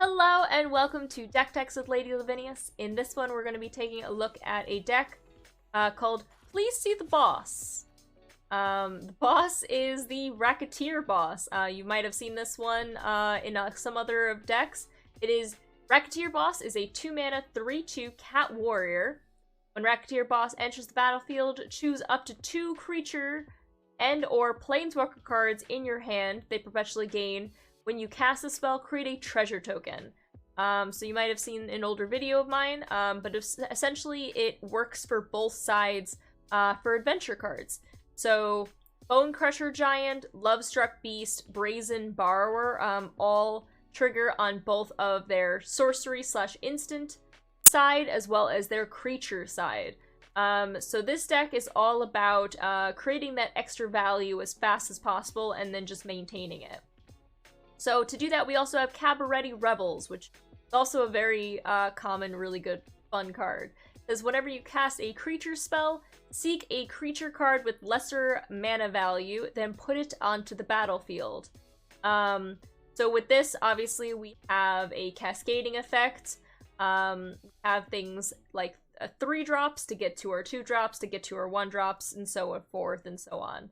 Hello and welcome to Deck Techs with Lady Lavinias. In this one, we're going to be taking a look at a deck called Please See the Boss. The boss is the Racketeer boss. You might have seen this one in some other decks. Racketeer boss is a 2-mana 3/2 cat warrior. When Racketeer boss enters the battlefield, choose up to 2 creature and or planeswalker cards in your hand. They perpetually gain. When you cast the spell, create a treasure token. So you might have seen an older video of mine, but essentially it works for both sides for adventure cards. So Bone Crusher Giant, Lovestruck Beast, Brazen Borrower all trigger on both of their sorcery/instant side as well as their creature side. So this deck is all about creating that extra value as fast as possible and then just maintaining it. So to do that, we also have Cabaretti Rebels, which is also a very common, really good, fun card. It says whenever you cast a creature spell, seek a creature card with lesser mana value, then put it onto the battlefield. So with this, obviously, we have a cascading effect. We have things like 3-drops to get to our 2-drops, to get to our 1-drops, and so forth and so on.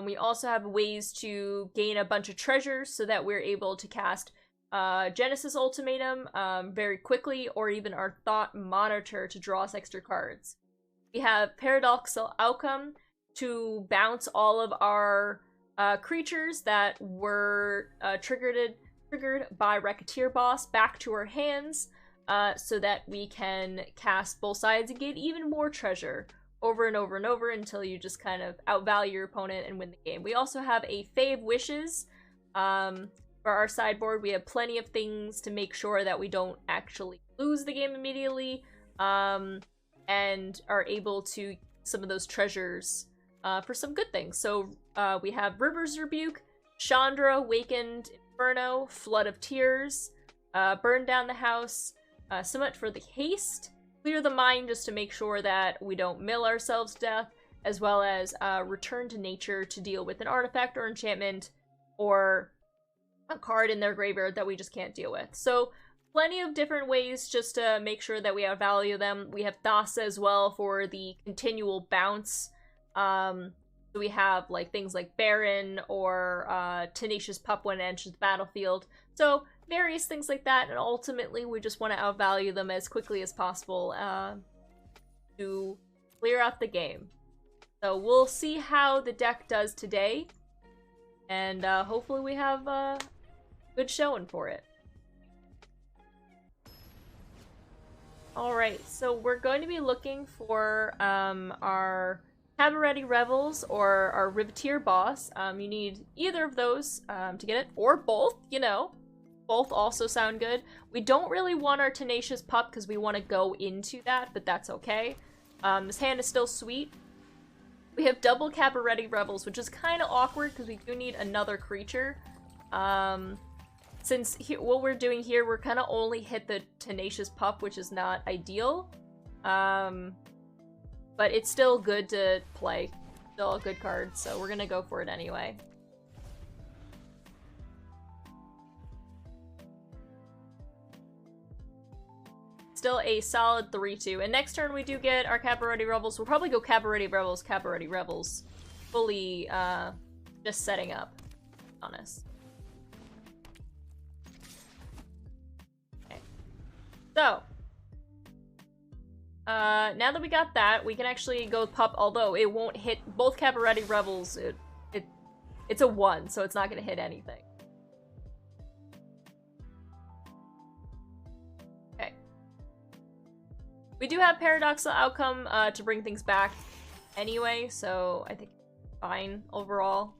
We also have ways to gain a bunch of treasures so that we're able to cast Genesis Ultimatum very quickly, or even our Thought Monitor to draw us extra cards. We have Paradoxical Outcome to bounce all of our creatures that were triggered by Racketeer Boss back to our hands so that we can cast both sides and get even more treasure over and over and over until you just kind of outvalue your opponent and win the game. We also have a Fave Wishes. For our sideboard, we have plenty of things to make sure that we don't actually lose the game immediately, and are able to use some of those treasures for some good things. So we have River's Rebuke, Chandra, Awakened Inferno, Flood of Tears, Burn Down the House, Summit for the Haste, Clear the Mind just to make sure that we don't mill ourselves to death, as well as Return to Nature to deal with an artifact or enchantment or a card in their graveyard that we just can't deal with. So plenty of different ways just to make sure that we outvalue them. We have Thassa as well for the continual bounce. So we have like things like Baron or Tenacious Pup when it enters the battlefield. So various things like that, and ultimately we just want to outvalue them as quickly as possible to clear out the game. So we'll see how the deck does today, and hopefully we have a good showing for it. Alright, so we're going to be looking for our Cabaretti Rebels or our Riveteer boss. You need either of those to get it, or both, you know. Both also sound good. We don't really want our Tenacious Pup because we want to go into that, but that's okay. This hand is still sweet. We have double Cabaretti Rebels, which is kind of awkward because we do need another creature. Since what we're doing here, we're kind of only hit the Tenacious Pup, which is not ideal. But it's still good to play. Still a good card, so we're gonna go for it anyway. Still a solid 3/2. And next turn we do get our Cabaretti Rebels. We'll probably go Cabaretti Rebels. Fully, just setting up, to be honest. Okay. So, now that we got that, we can actually go with Pup, although it won't hit both Cabaretti Rebels. It's a 1, so it's not gonna hit anything. We do have Paradoxical Outcome to bring things back anyway, so I think it's fine overall.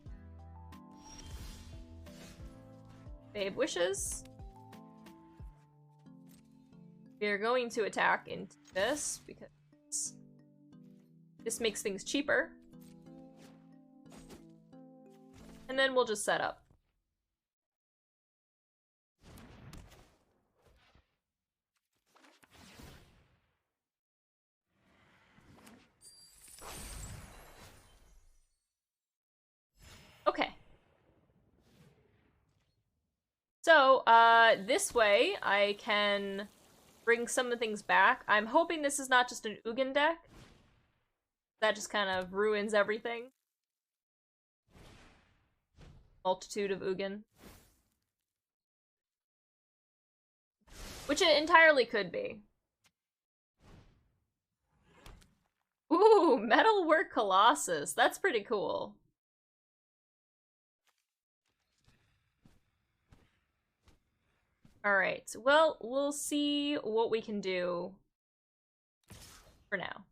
Fave Wishes. We are going to attack into this because this makes things cheaper. And then we'll just set up. Okay. So, So, this way I can bring some of the things back. I'm hoping this is not just an Ugin deck. That just kind of ruins everything. Multitude of Ugin. Which it entirely could be. Ooh, Metalwork Colossus. That's pretty cool. Alright, well, we'll see what we can do for now.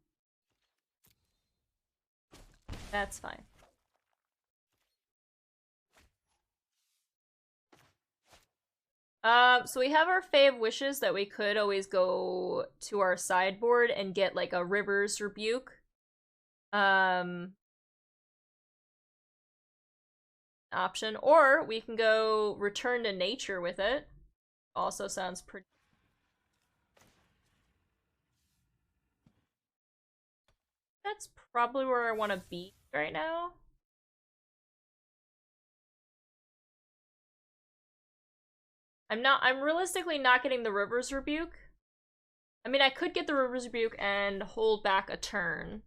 That's fine. So we have our Fave Wishes that we could always go to our sideboard and get like a River's Rebuke. Option, or we can go Return to Nature with it. Also sounds pretty. That's probably where I want to be right now. I'm realistically not getting the River's Rebuke. I mean, I could get the River's Rebuke and hold back a turn.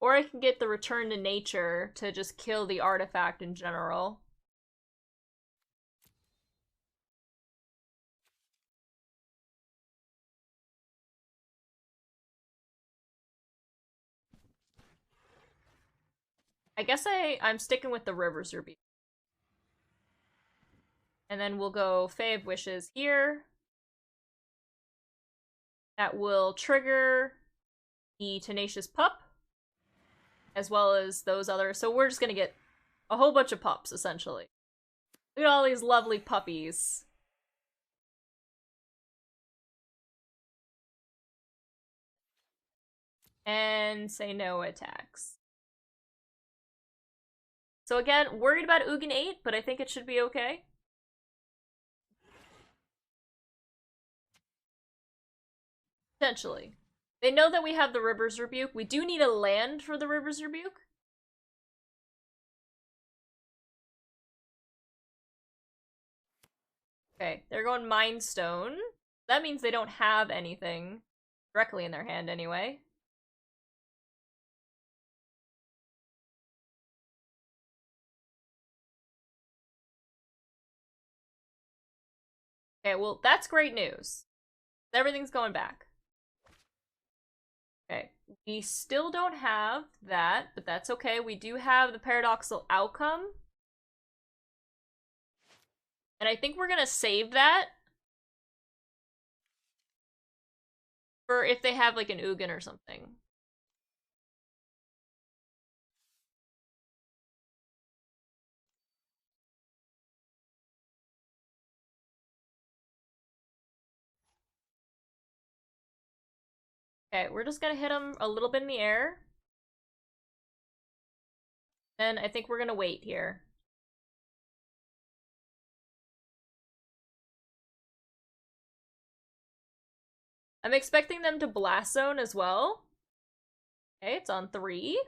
Or I can get the Return to Nature to just kill the artifact in general. I guess I'm sticking with the River's Rebuke. And then we'll go Fave Wishes here. That will trigger the Tenacious Pup, as well as those other. So we're just gonna get a whole bunch of pups, essentially. Look at all these lovely puppies. And say no attacks. So again, worried about Ugin 8, but I think it should be okay. Potentially. They know that we have the River's Rebuke. We do need a land for the River's Rebuke. Okay, they're going Mind Stone. That means they don't have anything directly in their hand anyway. Okay, well, that's great news. Everything's going back. Okay, we still don't have that, but that's okay. We do have the Paradoxical Outcome. And I think we're gonna save that for if they have like an Ugin or something. Okay, we're just gonna hit them a little bit in the air. Then I think we're gonna wait here. I'm expecting them to Blast Zone as well. Okay, it's on 3.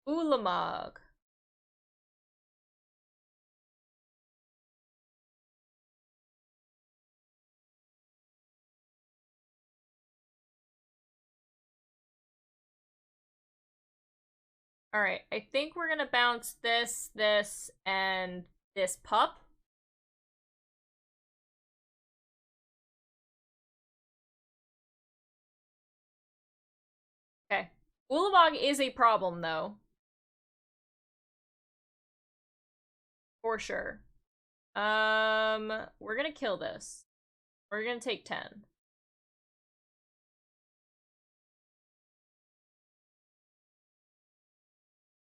Ulamog. Alright, I think we're gonna bounce this, this, and this pup. Okay. Ulamog is a problem, though. For sure. We're gonna kill this. We're gonna take 10.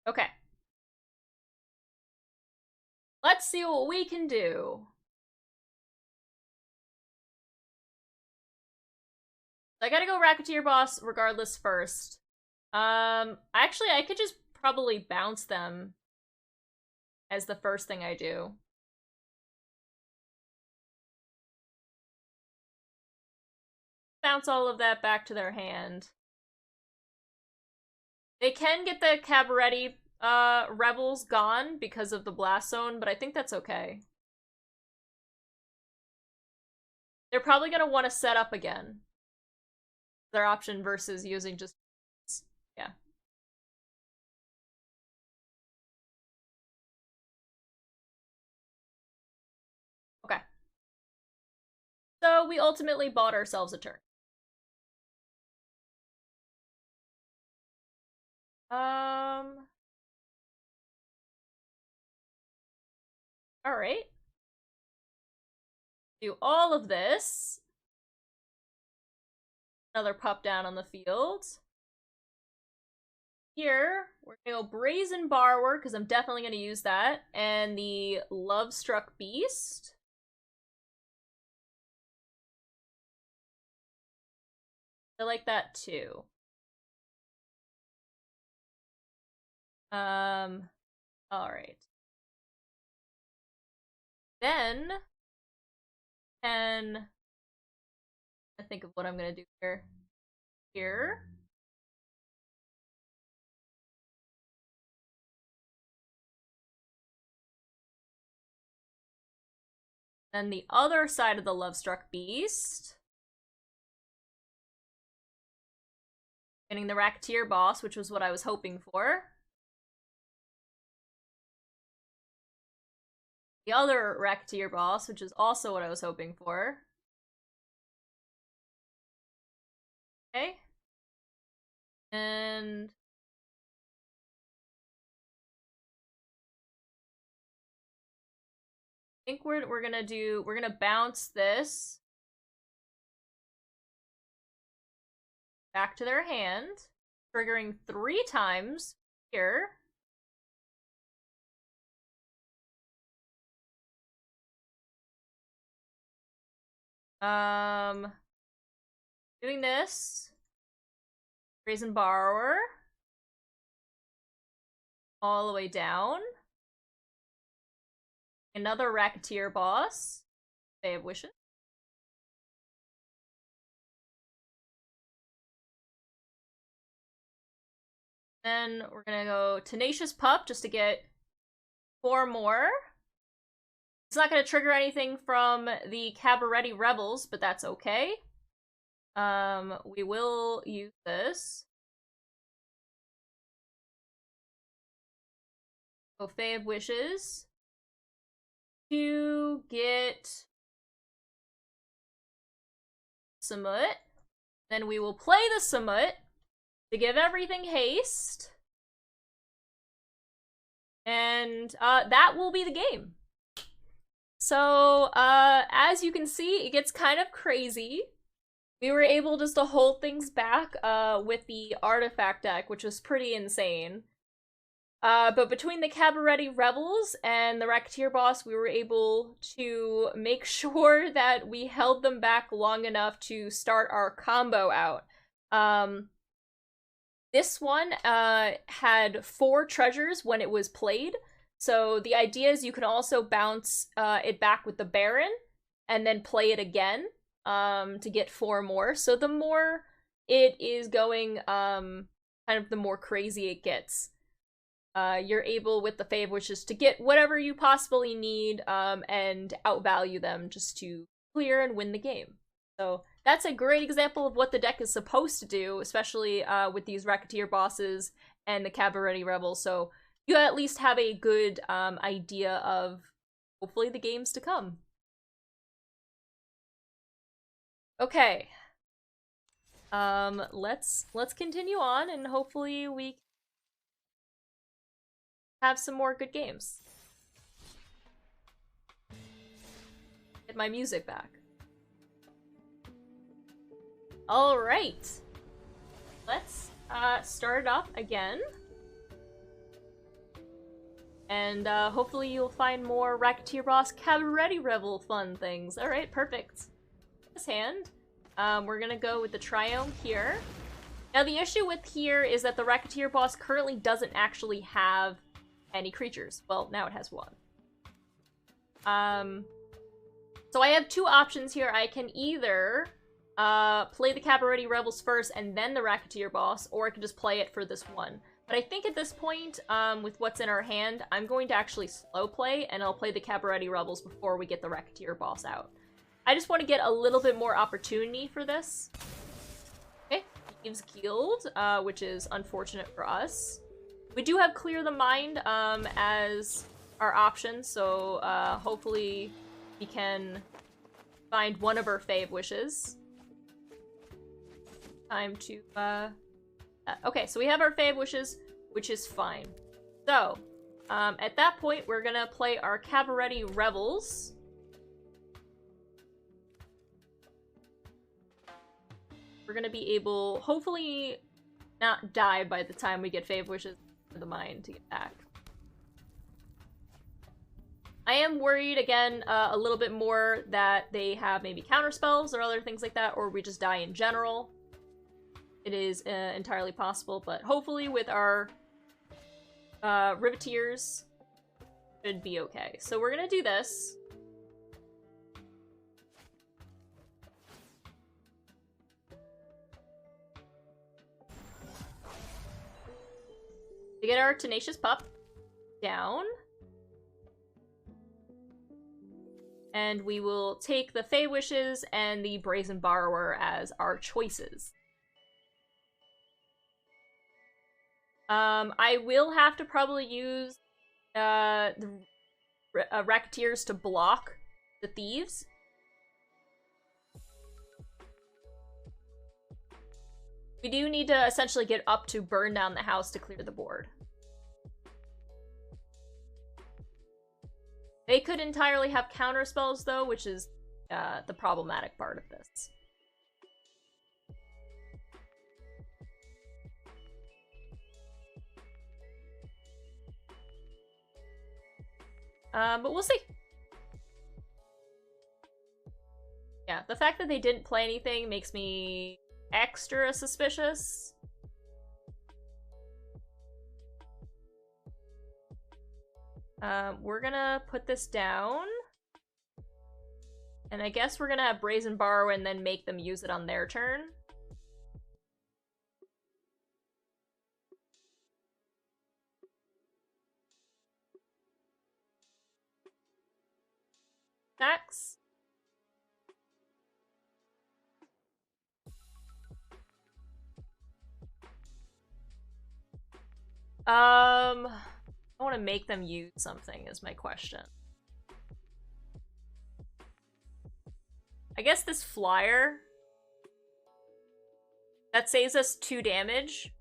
Okay. Let's see what we can do. I gotta go Racketeer Boss regardless first. Actually, I could just probably bounce them as the first thing I do. bounce all of that back to their hand. They can get the Cabaretti rebels gone because of the blast zone, but I think that's okay. They're probably gonna want to set up again. Their option versus using just... yeah. Okay. So we ultimately bought ourselves a turn. Alright. Do all of this. Another pup down on the field. Here, we're gonna go Brazen Borrower, because I'm definitely gonna use that. And the Love Struck Beast. I like that too. Alright. Then, I think of what I'm gonna do here. Here. Then the other side of the Love-Struck Beast. Getting the Racketeer boss, which was what I was hoping for. The other Racketeer boss, which is also what I was hoping for. Okay. And... I think we're gonna bounce this back to their hand, triggering 3 times here. Doing this. Brazen Borrower. All the way down. Another Racketeer boss. They have wishes. Then we're gonna go Tenacious Pup just to get 4 more. It's not gonna trigger anything from the Cabaretti Rebels, but that's okay. We will use this. Buffet of Wishes. To get Samut. Then we will play the Samut to give everything haste. And that will be the game. So, as you can see, it gets kind of crazy. We were able just to hold things back with the artifact deck, which was pretty insane. But between the Cabaretti Rebels and the Racketeer boss, we were able to make sure that we held them back long enough to start our combo out. This one had 4 treasures when it was played, so the idea is you can also bounce it back with the Baron and then play it again to get 4 more. So the more it is going, kind of the more crazy it gets. You're able with the Fave Wishes to get whatever you possibly need and outvalue them just to clear and win the game. So that's a great example of what the deck is supposed to do, especially with these Racketeer bosses and the Cabaretti Rebels. So you at least have a good idea of hopefully the games to come. Okay. Let's continue on and hopefully we have some more good games. Get my music back. Alright. Let's start it up again. And hopefully you'll find more Racketeer Boss Cabaretti Rebel fun things. Alright, perfect. This hand, we're gonna go with the Triome here. Now the issue with here is that the Racketeer boss currently doesn't actually have any creatures. Well, now it has 1. So I have 2 options here. I can either play the Cabaret Rebels first and then the Racketeer boss, or I can just play it for this one. But I think at this point, with what's in our hand, I'm going to actually slow play, and I'll play the Cabaret Rebels before we get the Racketeer boss out. I just want to get a little bit more opportunity for this. Okay, Thieves Guild, which is unfortunate for us. We do have Clear the Mind as our option, so hopefully we can find one of our fave wishes. Time to, okay, so we have our fave wishes, which is fine. So, at that point, we're gonna play our Cabaret Rebels. We're gonna be able, hopefully, not die by the time we get fave wishes for the mind to get back. I am worried, again, a little bit more that they have maybe counterspells or other things like that, or we just die in general. It is entirely possible, but hopefully with our Riveteers, should be okay. So we're gonna do this. To get our Tenacious Pup down. And we will take the Fey Wishes and the Brazen Borrower as our choices. I will have to probably use the Racketeers to block the Thieves. We do need to essentially get up to burn down the house to clear the board. They could entirely have counterspells, though, which is the problematic part of this. But we'll see. Yeah, the fact that they didn't play anything makes me extra suspicious. We're gonna put this down. And I guess we're gonna have Brazen Borrow and then make them use it on their turn. Attacks. I want to make them use something is my question. I guess this flyer that saves us 2 damage.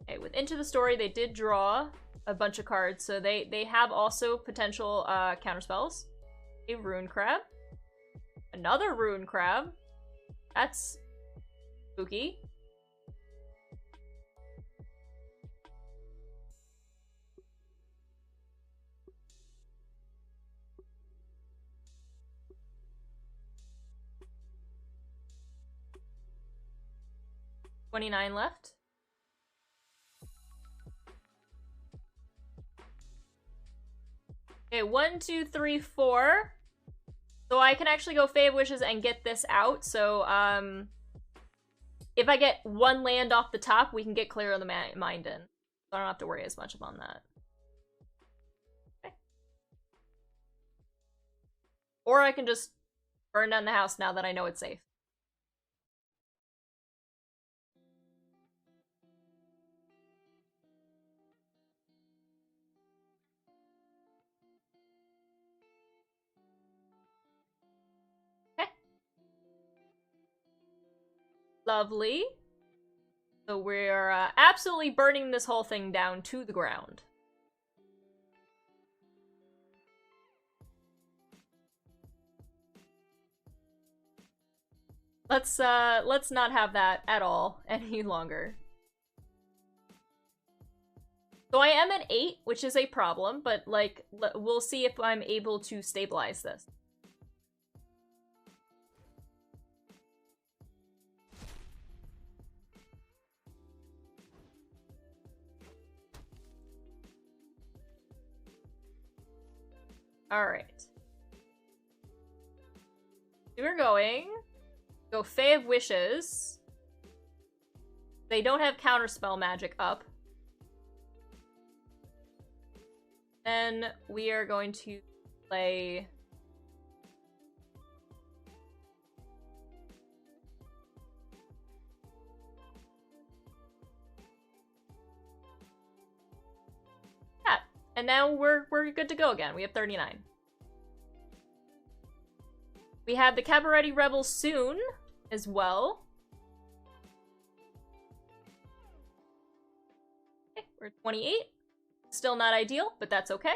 Okay, with Into the Story, they did draw a bunch of cards, so they have also potential counterspells. A Rune Crab. Another Rune Crab. That's spooky. $29 left. Okay, 1, 2, 3, 4. So I can actually go Fave Wishes and get this out. So, if I get 1 land off the top, we can get Clear of the Mind in. So I don't have to worry as much about that. Okay. Or I can just burn down the house now that I know it's safe. Lovely. So we're absolutely burning this whole thing down to the ground. Let's not have that at all any longer. So I am at 8, which is a problem, but like we'll see if I'm able to stabilize this. Alright. So we're going... Go Fae of Wishes. They don't have Counterspell magic up. Then we are going to play... Yeah, and now we're good to go again. We have 39. We have the Cabaretti Rebels soon, as well. Okay, we're 28. Still not ideal, but that's okay.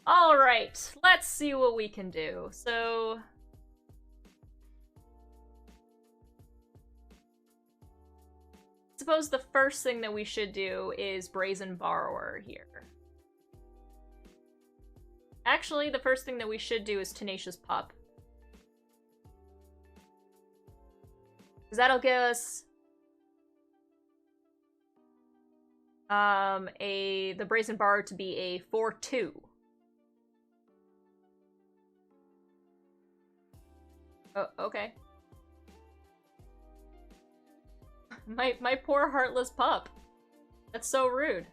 Alright, let's see what we can do. So... I suppose the first thing that we should do is Brazen Borrower here. Actually, the first thing that we should do is Tenacious Pup. Because that'll give us the Brazen Borrower to be a 4/2. Oh, okay. My poor heartless pup. That's so rude.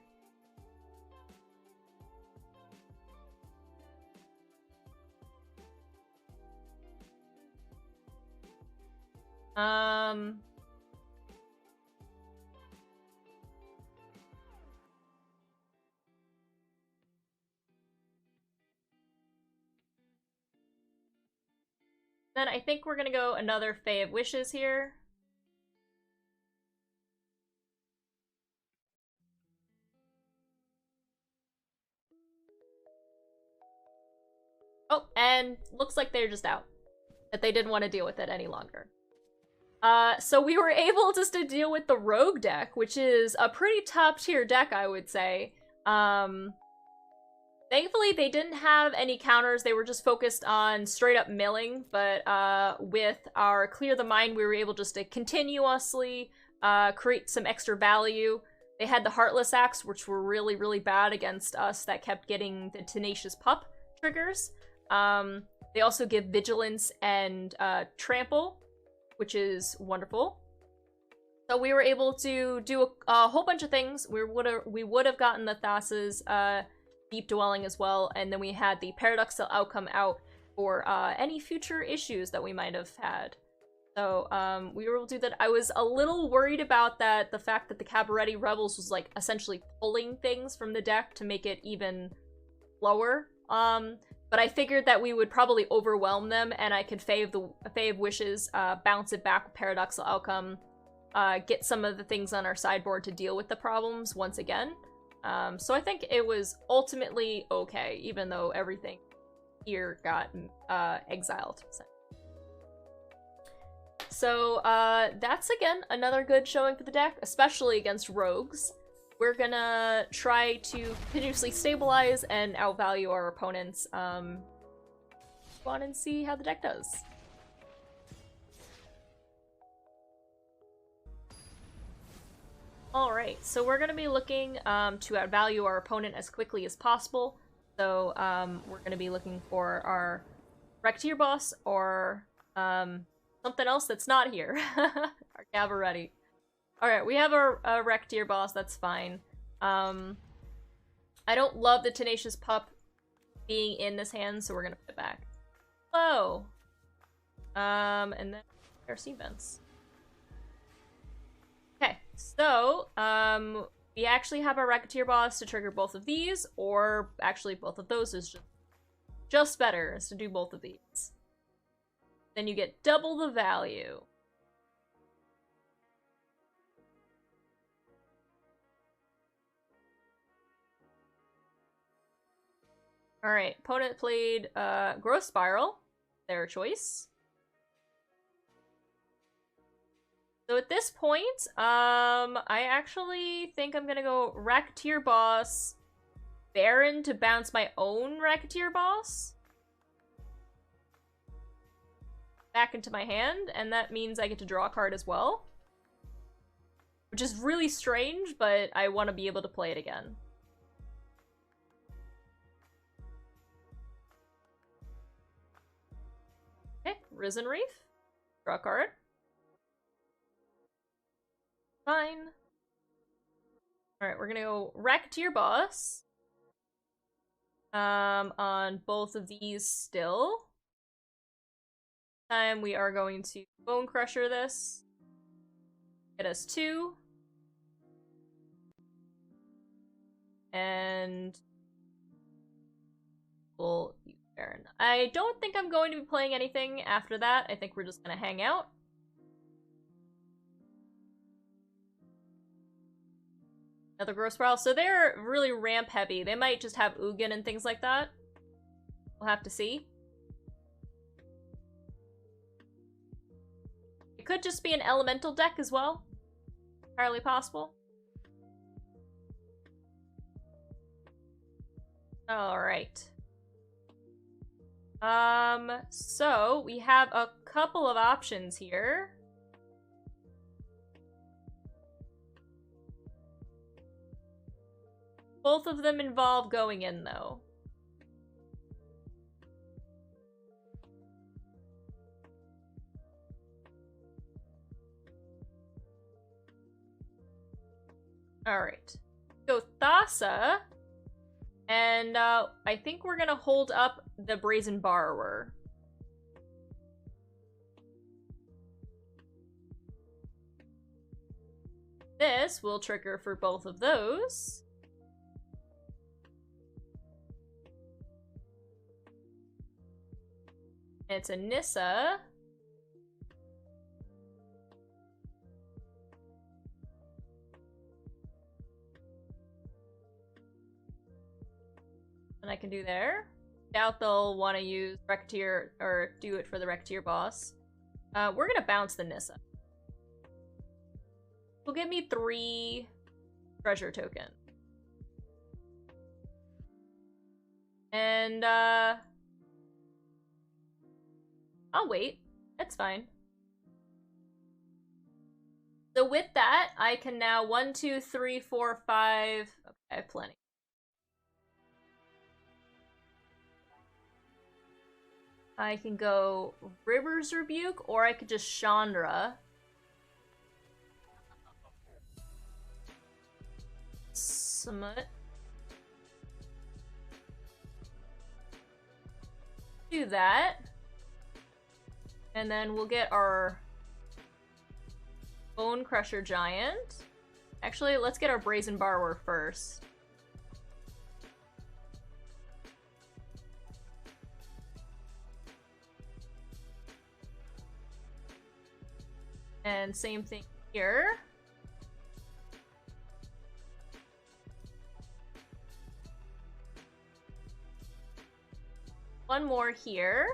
Then I think we're gonna go another Fae of Wishes here. Oh, and looks like they're just out. That they didn't want to deal with it any longer. So we were able just to deal with the Rogue deck, which is a pretty top-tier deck, I would say. Thankfully, they didn't have any counters. They were just focused on straight-up milling, but with our Clear the Mind, we were able just to continuously create some extra value. They had the Heartless Axe, which were really, really bad against us, that kept getting the Tenacious Pup triggers. They also give Vigilance and Trample, which is wonderful. So we were able to do a whole bunch of things. We would have gotten the Thassa's Deep Dwelling as well, and then we had the Paradoxical Outcome out for any future issues that we might have had. So we were able to do that. I was a little worried about that, the fact that the Cabaretti Rebels was like essentially pulling things from the deck to make it even lower. But I figured that we would probably overwhelm them, and I could Fae of Wishes, bounce it back with Paradoxical Outcome, get some of the things on our sideboard to deal with the problems once again. So I think it was ultimately okay, even though everything here got exiled. So that's, again, another good showing for the deck, especially against rogues. We're gonna try to continuously stabilize and outvalue our opponents. Go on and see how the deck does. Alright, so we're gonna be looking to outvalue our opponent as quickly as possible. So we're gonna be looking for our Recteer boss or something else that's not here. Our Cabaretti. Alright, we have our Recteer boss, that's fine. I don't love the Tenacious Pup being in this hand, so we're gonna put it back. Hello! And then our Steam Vents. Okay, so, we actually have our Racketeer boss to trigger both of these, or actually both of those is just better, is to do both of these. Then you get double the value. Alright, opponent played Growth Spiral, their choice. So at this point, I actually think I'm gonna go Racketeer boss, Baron to bounce my own Racketeer boss back into my hand, and that means I get to draw a card as well. which is really strange, but I want to be able to play it again. Okay, Risen Reef. Draw a card. Fine. Alright, we're gonna go Racketeer Boss. On both of these still. This time we are going to Bone Crusher this. Get us 2. And we'll use Baron. I don't think I'm going to be playing anything after that. I think we're just gonna hang out. Another Gross Prowl. So they're really ramp heavy. They might just have Ugin and things like that. We'll have to see. It could just be an elemental deck as well. Entirely possible. Alright. So we have a couple of options here. Both of them involve going in, though. Alright. Go Thassa. And I think we're gonna hold up the Brazen Borrower. This will trigger for both of those. It's a Nissa. And I can do there. Doubt they'll want to use Racketeer, or do it for the Racketeer boss. We're gonna bounce the Nissa. Will give me 3 treasure tokens. And, I'll wait. That's fine. So with that, I can now 1, 2, 3, 4, 5. Okay, I have plenty. I can go River's Rebuke, or I could just Chandra. Smut. Do that. And then we'll get our Bone Crusher Giant. Actually, let's get our Brazen Borrower first. And same thing here. One more here.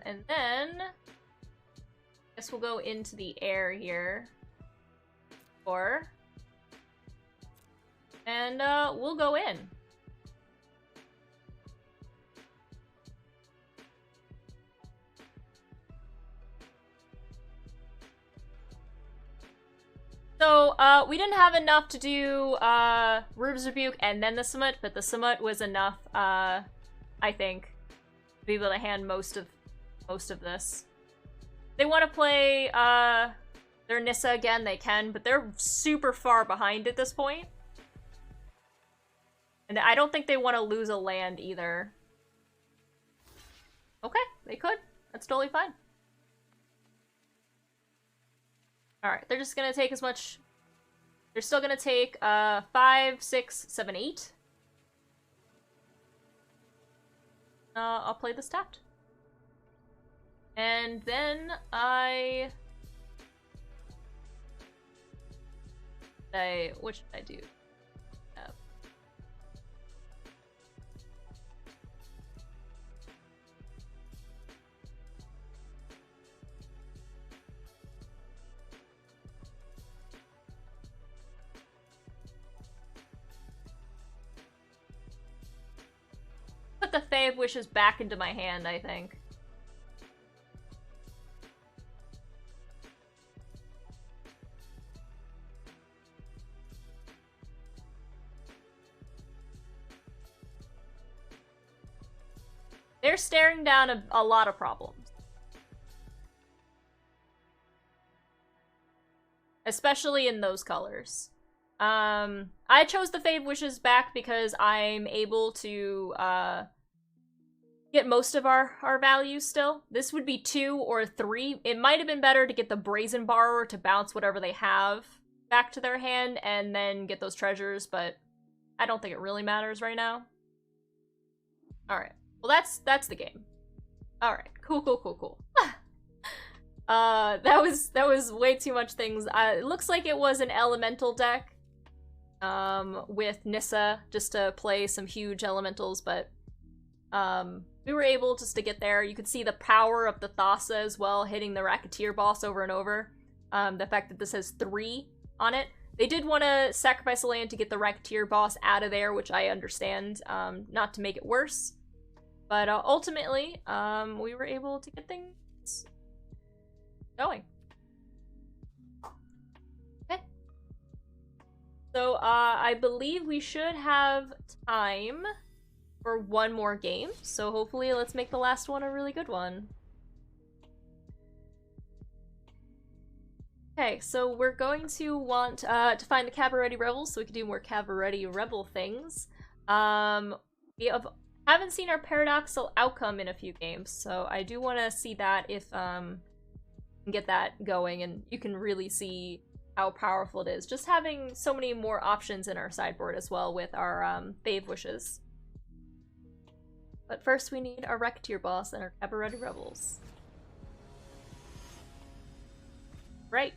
And then I guess we'll go into the air here. And we'll go in. So, we didn't have enough to do Rubes Rebuke and then the Summit, but the Summit was enough, I think, to be able to hand most of this. They want to play their Nissa again, they can, but they're super far behind at this point. And I don't think they want to lose a land either. Okay, they could. That's totally fine. Alright, they're just gonna take as much... They're still gonna take 5, 6, 7, 8. I'll play this tapped. And then what should I do? put the Fae of Wishes back into my hand, I think. They're staring down a lot of problems. Especially in those colors. I chose the Fae of Wishes back because I'm able to, get most of our values still. This would be 2 or 3. It might have been better to get the Brazen Borrower to bounce whatever they have back to their hand and then get those treasures, but I don't think it really matters right now. Alright. Well, that's the game. Alright. Cool. That was way too much things. It looks like it was an elemental deck, with Nissa, just to play some huge elementals, but, we were able just to get there. You could see the power of the Thassa as well, hitting the Racketeer boss over and over. The fact that this has 3 on it. They did want to sacrifice a land to get the Racketeer boss out of there, which I understand, not to make it worse. But ultimately, we were able to get things going. Okay. So, I believe we should have time for one more game. So hopefully let's make the last one a really good one. Okay, so we're going to want to find the Cabaretti Rebels so we can do more Cabaretti Rebel things. We haven't seen our Paradoxical Outcome in a few games, so I do want to see that if can get that going, and you can really see how powerful it is. Just having so many more options in our sideboard as well with our Fae of Wishes. But first we need our Racketeer boss and our Cabaretti Rebels. Right.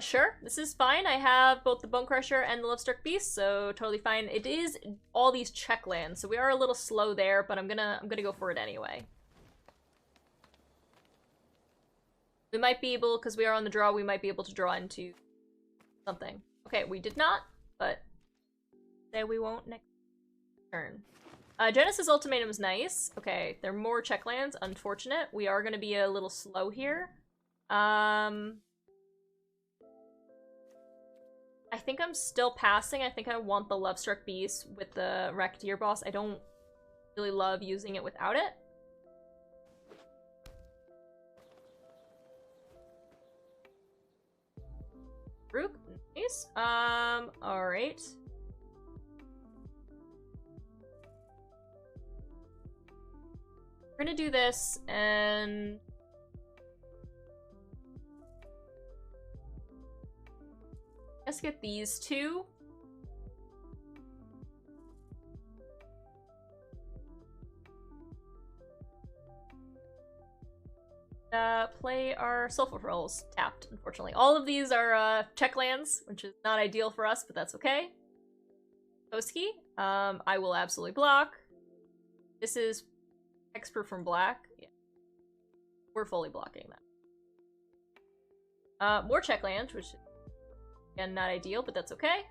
Sure. This is fine. I have both the Bone Crusher and the Lovestruck Beast, so totally fine. It is all these check lands, so we are a little slow there, but I'm gonna go for it anyway. We might be able, because we are on the draw, we might be able to draw into something. Okay, we did not, but say we won't next turn. Genesis Ultimatum is nice. Okay, there are more check lands. Unfortunate. We are gonna be a little slow here. I think I'm still passing. I think I want the Lovestruck Beast with the Racketeer boss. I don't really love using it without it. Group, nice. Alright. We're gonna do this, and let's get these two. Play our Soulful Rolls tapped, unfortunately. All of these are check lands, which is not ideal for us, but that's okay. Koski, I will absolutely block. This is Hexproof from black. Yeah. We're fully blocking that. More check lands, which is, again, not ideal, but that's okay.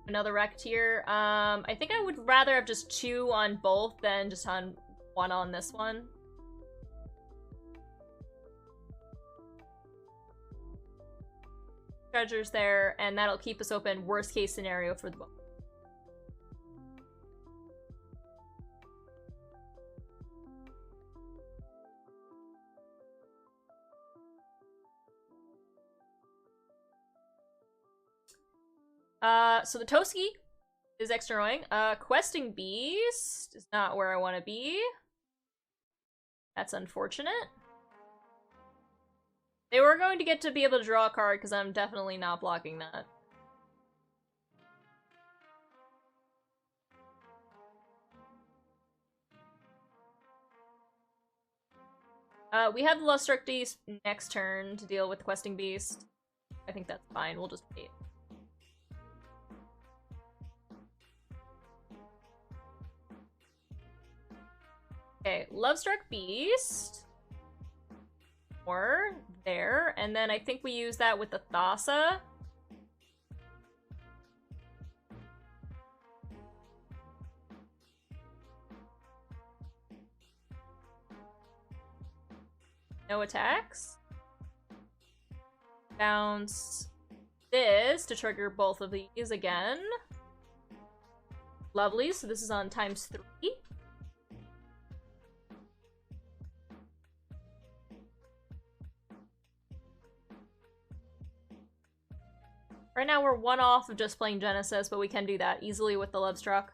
Another Racketeer. I think I would rather have just 2 on both than just on 1 on this one. Treasures there, and that'll keep us open. Worst case scenario for the book. So the Toski is extra annoying. Questing Beast is not where I want to be. That's unfortunate. They were going to get to be able to draw a card, because I'm definitely not blocking that. We have the Lovestruck Beast next turn to deal with the Questing Beast. I think that's fine. We'll just wait. Okay, Lovestruck Beast. more there, and then I think we use that with the Thassa. No attacks. Bounce this to trigger both of these again. Lovely, so this is on ×3. Right now we're one off of just playing Genesis, but we can do that easily with the Lovestruck.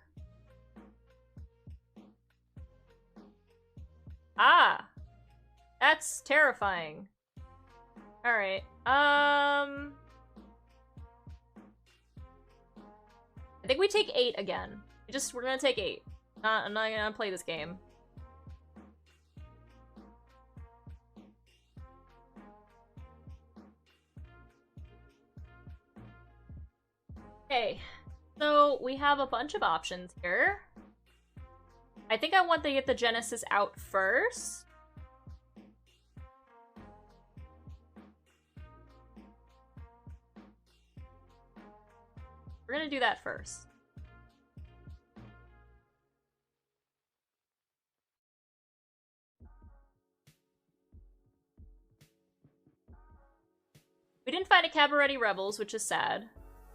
Ah! That's terrifying. Alright, I think we take 8 again. We're gonna take 8. I'm not gonna play this game. Okay, so we have a bunch of options here. I think I want to get the Genesis out first. We're gonna do that first. We didn't find a Cabaretti Rebels, which is sad.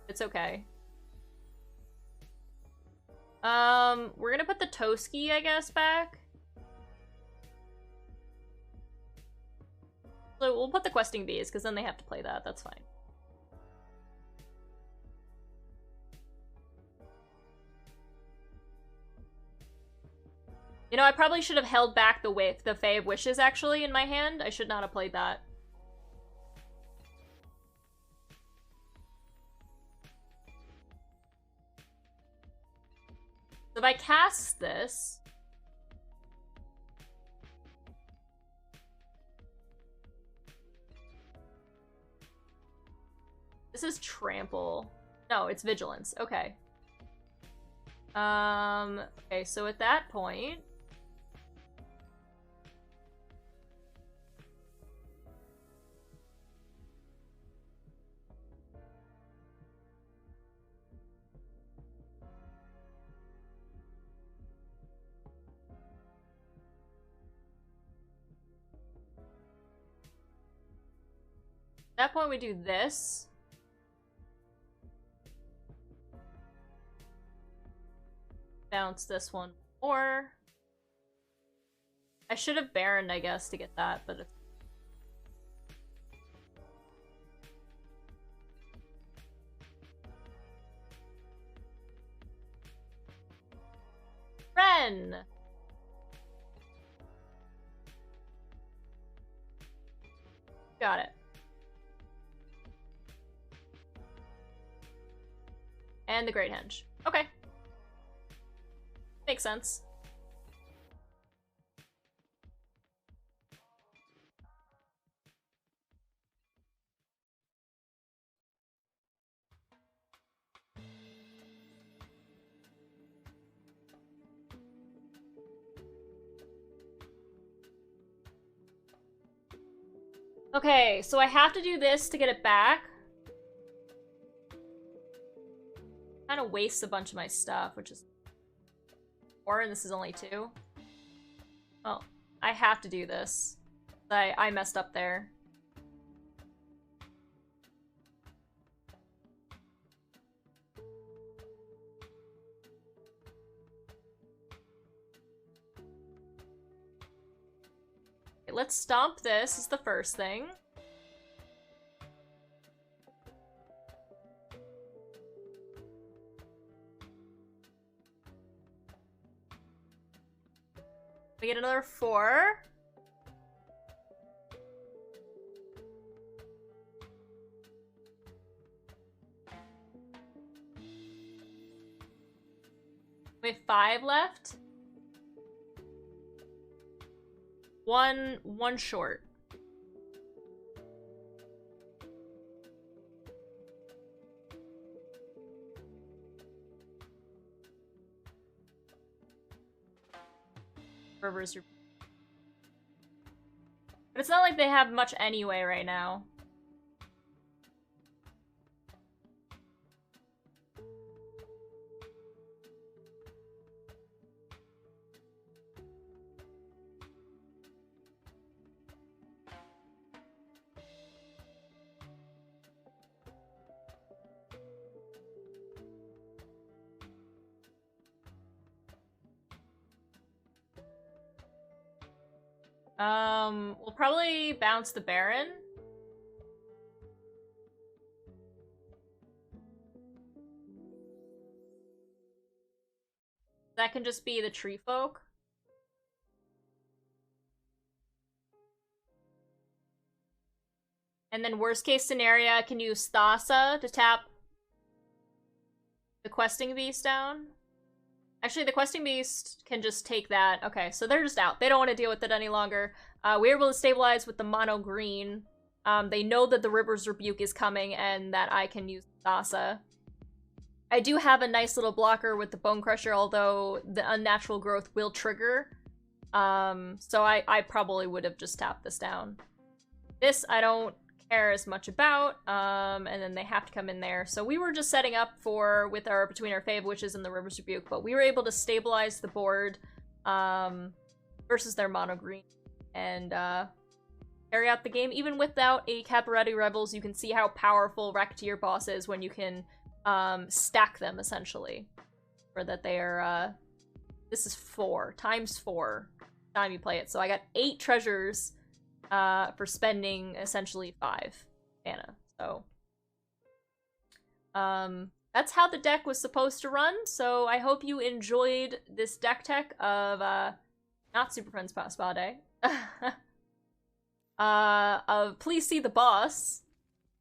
It's okay. We're gonna put the Toski, I guess, back. So we'll put the Questing Bees, because then they have to play that. That's fine. You know, I probably should have held back the Fae of Wishes, actually, in my hand. I should not have played that. So if I cast this... This is Trample. No, it's Vigilance. Okay. Okay, so at that point... At that point, we do this. Bounce this one more. I should have Baroned, I guess, to get that, but it's... Ren! Got it. And the Great Henge. Okay. Makes sense. Okay, so I have to do this to get it back. Kind of wastes a bunch of my stuff, which is 4, and this is only 2. Oh, I have to do this. I messed up there. Okay, let's stomp this is the first thing. We get another 4. We have 5 left. One short. Reverse your... But it's not like they have much anyway right now. We'll probably bounce the Baron. That can just be the tree folk. And then worst case scenario, I can use Thassa to tap the Questing Beast down. Actually, the Questing Beast can just take that. Okay, so they're just out. They don't want to deal with it any longer. We're able to stabilize with the mono green. They know that the River's Rebuke is coming and that I can use Thassa. I do have a nice little blocker with the Bone Crusher, although the Unnatural Growth will trigger. So I probably would have just tapped this down. This I don't care as much about, and then they have to come in there. So we were just setting up for with our Between Our Fave Wishes and the River's Rebuke, but we were able to stabilize the board versus their mono green and carry out the game. Even without a Cabaretti Rebels, you can see how powerful Racketeer Boss is when you can stack them, essentially. For that they are, this is 4 times 4 time you play it. So I got 8 treasures for spending essentially 5 mana. So that's how the deck was supposed to run. So I hope you enjoyed this deck tech of not Super Friends Spa Day. Of Please See the Boss.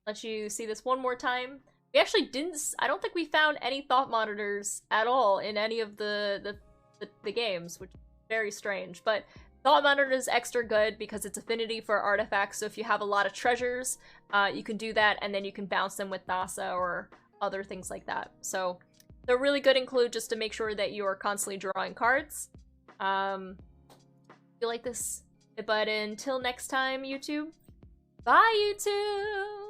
Let you see this one more time. We actually didn't. I don't think we found any thought monitors at all in any of the games, which is very strange. But Thought Monitor is extra good because it's affinity for artifacts, so if you have a lot of treasures, you can do that, and then you can bounce them with Thassa or other things like that. So they're really good include just to make sure that you are constantly drawing cards. If you like this, but until next time, YouTube, bye YouTube!